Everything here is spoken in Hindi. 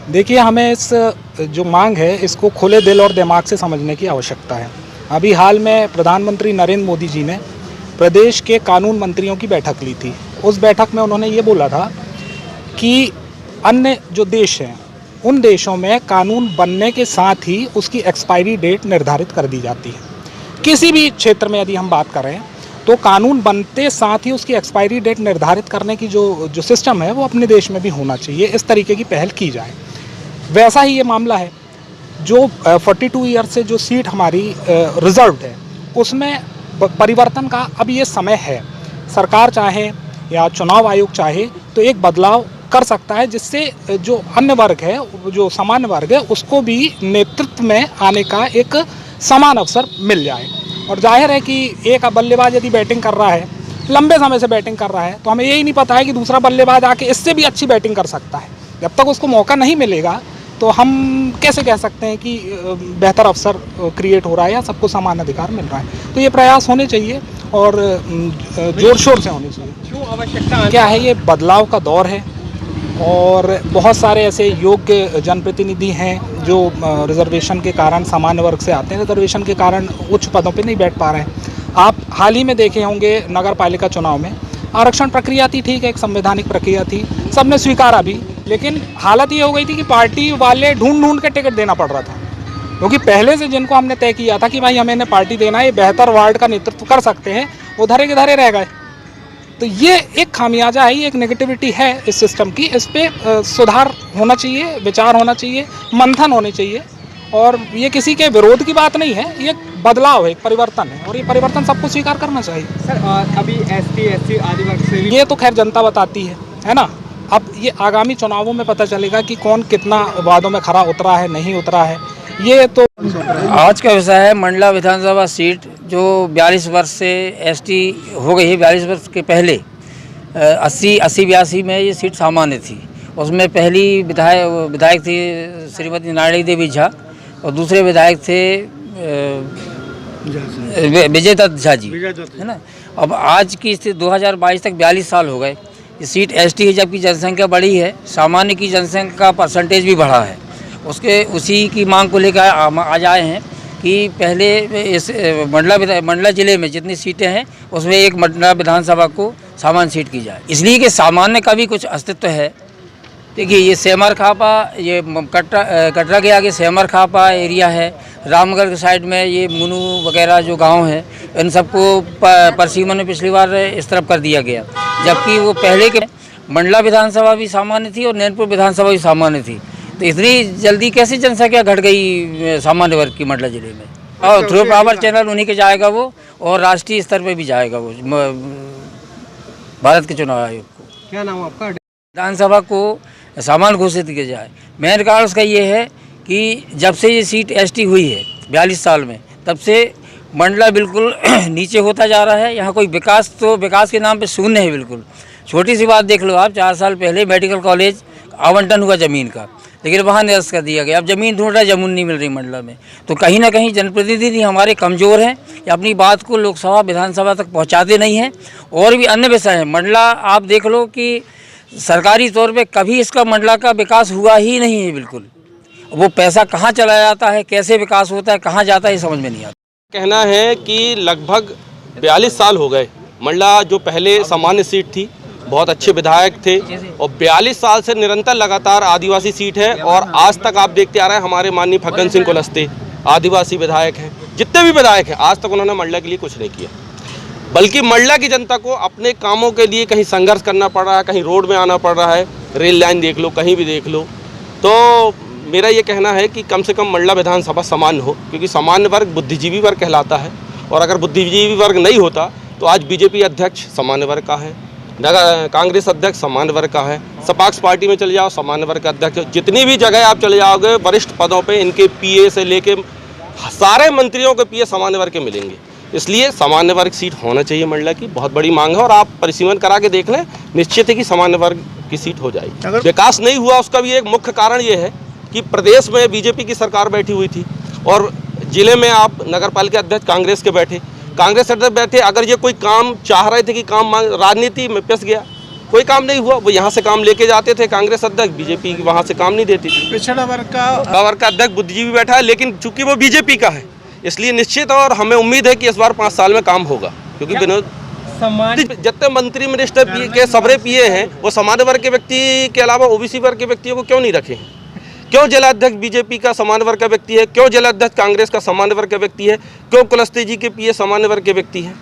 देखिए, हमें इस जो मांग है इसको खुले दिल और दिमाग से समझने की आवश्यकता है। अभी हाल में प्रधानमंत्री नरेंद्र मोदी जी ने प्रदेश के कानून मंत्रियों की बैठक ली थी। उस बैठक में उन्होंने ये बोला था कि अन्य जो देश हैं उन देशों में कानून बनने के साथ ही उसकी एक्सपायरी डेट निर्धारित कर दी जाती है। किसी भी क्षेत्र में यदि हम बात करें तो कानून बनते साथ ही उसकी एक्सपायरी डेट निर्धारित करने की जो सिस्टम है वो अपने देश में भी होना चाहिए। इस तरीके की पहल की जाए। वैसा ही ये मामला है। जो 42 ईयर से जो सीट हमारी रिजर्व है उसमें परिवर्तन का अब ये समय है। सरकार चाहे या चुनाव आयोग चाहे तो एक बदलाव कर सकता है, जिससे जो अन्य वर्ग है, जो सामान्य वर्ग है, उसको भी नेतृत्व में आने का एक समान अवसर मिल जाए। और जाहिर है कि एक बल्लेबाज यदि बैटिंग कर रहा है, लंबे समय से बैटिंग कर रहा है, तो हमें यही नहीं पता है कि दूसरा बल्लेबाज आके इससे भी अच्छी बैटिंग कर सकता है। जब तक उसको मौका नहीं मिलेगा तो हम कैसे कह सकते हैं कि बेहतर अवसर क्रिएट हो रहा है या सबको समान अधिकार मिल रहा है। तो ये प्रयास होने चाहिए और जोर शोर से होने चाहिए। क्यों आवश्यकता क्या है, ये बदलाव का दौर है और बहुत सारे ऐसे योग्य जनप्रतिनिधि हैं जो रिजर्वेशन के कारण सामान्य वर्ग से आते हैं, रिजर्वेशन के कारण उच्च पदों पे नहीं बैठ पा रहे हैं। आप हाल ही में देखे होंगे नगर पालिका चुनाव में आरक्षण प्रक्रिया थी, ठीक है, एक संवैधानिक प्रक्रिया थी, सबने स्वीकारा भी, लेकिन हालत ये हो गई थी कि पार्टी वाले ढूंढ के टिकट देना पड़ रहा था, क्योंकि पहले से जिनको हमने तय किया था कि भाई हमें इन्हें पार्टी देना है, ये बेहतर वार्ड का नेतृत्व कर सकते हैं, वो धरे के धरे रह गए। तो ये एक खामियाजा है, ये एक नेगेटिविटी है इस सिस्टम की। इस पर सुधार होना चाहिए, विचार होना चाहिए, मंथन होने चाहिए। और ये किसी के विरोध की बात नहीं है, ये बदलाव है, एक परिवर्तन है और ये परिवर्तन सबको स्वीकार करना चाहिए। सर, अभी ST आदि वर्ग से ये तो खैर जनता बताती है ना। अब ये आगामी चुनावों में पता चलेगा कि कौन कितना वादों में खरा उतरा है, नहीं उतरा है। ये तो आज का विषय है मंडला विधानसभा सीट जो 42 वर्ष से ST हो गई है। 42 वर्ष के पहले 80-82 में ये सीट सामान्य थी। उसमें पहली विधायक थी श्रीमती नारायणी देवी झा और दूसरे विधायक थे विजय दत्त झा जी, है ना। अब आज की स्थिति 2022 तक 42 साल हो गए। ये सीट ST है, जबकि जनसंख्या बढ़ी है, सामान्य की जनसंख्या का परसेंटेज भी बढ़ा है। उसी की मांग को लेकर आज आए हैं कि पहले इस मंडला ज़िले में जितनी सीटें हैं उसमें एक मंडला विधानसभा को सामान्य सीट की जाए, इसलिए कि सामान्य का भी कुछ अस्तित्व है। देखिए, ये सेमर खापा, ये कटरा के आगे सेमर खापा एरिया है, रामगढ़ के साइड में ये मुनू वगैरह जो गांव है, इन सबको परसीमन में पिछली बार इस तरफ कर दिया गया, जबकि वो पहले के मंडला विधानसभा भी सामान्य थी और नैनपुर विधानसभा भी सामान्य थी। तो इतनी जल्दी कैसे जनसंख्या घट गई सामान्य वर्ग की मंडला जिले में। और थ्रू पावर चैनल उन्हीं के जाएगा वो, और राष्ट्रीय स्तर पे भी जाएगा वो भारत के चुनाव आयोग को। क्या नाम आपका? विधानसभा को सामान्य घोषित किया जाए। मेन कारण उसका ये है कि जब से ये सीट ST हुई है 42 साल में, तब से मंडला बिल्कुल नीचे होता जा रहा है। यहाँ कोई विकास के नाम पे शून्य है बिल्कुल। छोटी सी बात देख लो आप, 4 साल पहले मेडिकल कॉलेज आवंटन हुआ ज़मीन का, लेकिन वहाँ निरस्त कर दिया गया। अब ज़मीन ढूंढ रहा है, ज़मीन नहीं मिल रही मंडला में। तो कहीं ना कहीं जनप्रतिनिधि हमारे कमज़ोर हैं या अपनी बात को लोकसभा विधानसभा तक पहुँचाते नहीं हैं। और भी अन्य विषय हैं। मंडला आप देख लो कि सरकारी तौर पे कभी इसका मंडला का विकास हुआ ही नहीं है बिल्कुल। वो पैसा कहाँ चला जाता है, कैसे विकास होता है, कहाँ जाता है, ये समझ में नहीं आता। कहना है कि लगभग 42 साल हो गए। मंडला जो पहले सामान्य सीट थी, बहुत अच्छे विधायक थे, और 42 साल से निरंतर लगातार आदिवासी सीट है। और आज तक आप देखते आ रहे हैं, हमारे माननीय फग्गन सिंह कुलस्ते आदिवासी विधायक हैं। जितने भी विधायक हैं, आज तक उन्होंने मंडला के लिए कुछ नहीं किया, बल्कि मंडला की जनता को अपने कामों के लिए कहीं संघर्ष करना पड़ रहा है, कहीं रोड में आना पड़ रहा है, रेल लाइन देख लो, कहीं भी देख लो। तो मेरा ये कहना है कि कम से कम मंडला विधानसभा सामान्य हो, क्योंकि सामान्य वर्ग बुद्धिजीवी वर्ग कहलाता है। और अगर बुद्धिजीवी वर्ग नहीं होता तो आज BJP अध्यक्ष सामान्य वर्ग का है, कांग्रेस अध्यक्ष सामान्य वर्ग का है, सपाक्स पार्टी में चले जाओ सामान्य वर्ग का अध्यक्ष, जितनी भी जगह आप चले जाओगे वरिष्ठ पदों पे इनके PA से लेके सारे मंत्रियों के PA सामान्य वर्ग के मिलेंगे। इसलिए सामान्य वर्ग सीट होना चाहिए। मंडला की बहुत बड़ी मांग है और आप परिसीमन करा के देख लें, निश्चित है कि सामान्य वर्ग की सीट हो जाएगी। विकास नहीं हुआ उसका भी एक मुख्य कारण ये है कि प्रदेश में BJP की सरकार बैठी हुई थी और जिले में आप नगर पालिका अध्यक्ष कांग्रेस के बैठे। अगर ये कोई काम चाह रहे थे कि काम राजनीति में पिस गया, कोई काम नहीं हुआ। वो यहाँ से काम लेके जाते थे कांग्रेस अध्यक्ष, बीजेपी वहाँ से काम नहीं देती थी। पिछड़ा वर्ग का अध्यक्ष बुद्धिजीवी बैठा है, लेकिन चूंकि वो बीजेपी का है इसलिए निश्चित और हमें उम्मीद है कि इस बार 5 साल में काम होगा, क्योंकि विनोद सम्मान जितने मंत्री मिनिस्टर के सबरे पिए हैं वो सामान्य वर्ग के व्यक्ति के अलावा ओबीसी वर्ग के व्यक्तियों को क्यों नहीं रखे? क्यों जिलाध्यक्ष बीजेपी का सामान्य वर्ग का व्यक्ति है? क्यों जिलाध्यक्ष कांग्रेस का सामान्य वर्ग का व्यक्ति है? क्यों कुलस्ते जी के पिए सामान्य वर्ग के व्यक्ति हैं?